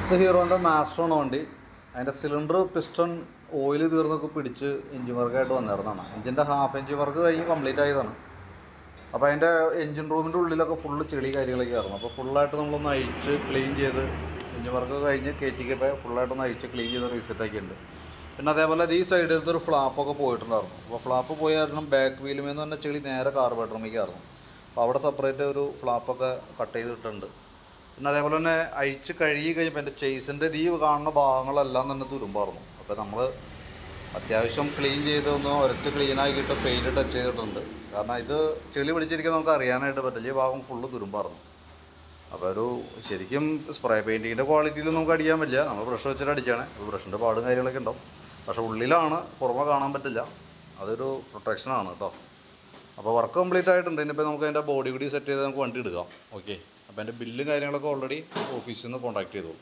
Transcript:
ഇത് ഹീറോൻ്റെ മാസ്റ്ററാണ് വണ്ടി. അതിൻ്റെ സിലിണ്ടർ പിസ്റ്റൺ ഓയിൽ തീർന്നൊക്കെ പിടിച്ച് എൻജിൻ വർക്കായിട്ട് വന്നിരുന്നതാണ്. എൻജിൻ്റെ ഹാഫ് എൻജിൻ വർക്ക് കഴിഞ്ഞ് കംപ്ലീറ്റ് ആയതാണ്. അപ്പോൾ അതിൻ്റെ എൻജിൻ റൂമിൻ്റെ ഉള്ളിലൊക്കെ ഫുള്ള് ചെളി കാര്യങ്ങളൊക്കെ ആയിരുന്നു. അപ്പോൾ ഫുള്ളായിട്ട് നമ്മളൊന്ന് അഴിച്ച് ക്ലീൻ ചെയ്ത് എൻജിൻ വർക്ക് കഴിഞ്ഞ് കയറ്റിക്കപ്പോൾ ഫുള്ളായിട്ടൊന്ന് അഴിച്ച് ക്ലീൻ ചെയ്ത് റീസെറ്റാക്കിയിട്ടുണ്ട്. പിന്നെ അതേപോലെ ഈ സൈഡിലത്തെ ഒരു ഫ്ലാപ്പൊക്കെ പോയിട്ടുണ്ടായിരുന്നു. അപ്പോൾ ഫ്ലാപ്പ് പോയ കാരണം ബാക്ക് വീലുമേന്ന് തന്നെ ചെളി നേരെ കാർബേറ്ററുമേക്കായിരുന്നു. അപ്പോൾ അവിടെ സെപ്പറേറ്റ് ഒരു ഫ്ലാപ്പൊക്കെ കട്ട് ചെയ്തിട്ടുണ്ട്. പിന്നെ അതേപോലെ തന്നെ അഴിച്ച് കഴുകി കഴിഞ്ഞപ്പോൾ എൻ്റെ ചേസിൻ്റെ ഈ കാണുന്ന ഭാഗങ്ങളെല്ലാം തന്നെ തുരുമ്പായിരുന്നു. അപ്പോൾ നമ്മൾ അത്യാവശ്യം ക്ലീൻ ചെയ്തൊന്ന് ഉരച്ച് ക്ലീനാക്കിയിട്ട് പെയിൻറ്റ് ടച്ച് ചെയ്തിട്ടുണ്ട്. കാരണം ഇത് ചെളി പിടിച്ചിരിക്കാൻ നമുക്ക് അറിയാനായിട്ട് പറ്റില്ല. ഈ ഭാഗം ഫുള്ള് തുരുമ്പായിരുന്നു. അപ്പോൾ ഒരു ശരിക്കും സ്പ്രേ പെയിൻറ്റിങ്ങിൻ്റെ ക്വാളിറ്റിയിൽ നമുക്ക് അടിക്കാൻ പറ്റില്ല. നമ്മൾ ബ്രഷ് വെച്ചിട്ട് അടിച്ചാണ്. ബ്രഷിൻ്റെ പാടും കാര്യങ്ങളൊക്കെ ഉണ്ടാവും. പക്ഷേ ഉള്ളിലാണ്, പുറമെ കാണാൻ പറ്റില്ല. അതൊരു പ്രൊട്ടക്ഷനാണ് കേട്ടോ. അപ്പോൾ വർക്ക് കംപ്ലീറ്റ് ആയിട്ടുണ്ട്. ഇനിയിപ്പോൾ നമുക്ക് അതിൻ്റെ ബോഡി കൂടി സെറ്റ് ചെയ്ത് നമുക്ക് വണ്ടി എടുക്കാം. ഓക്കെ. അപ്പോൾ എൻ്റെ ബില്ലും കാര്യങ്ങളൊക്കെ ഓൾറെഡി ഓഫീസിൽ നിന്ന് കോൺടാക്ട് ചെയ്തോളൂ.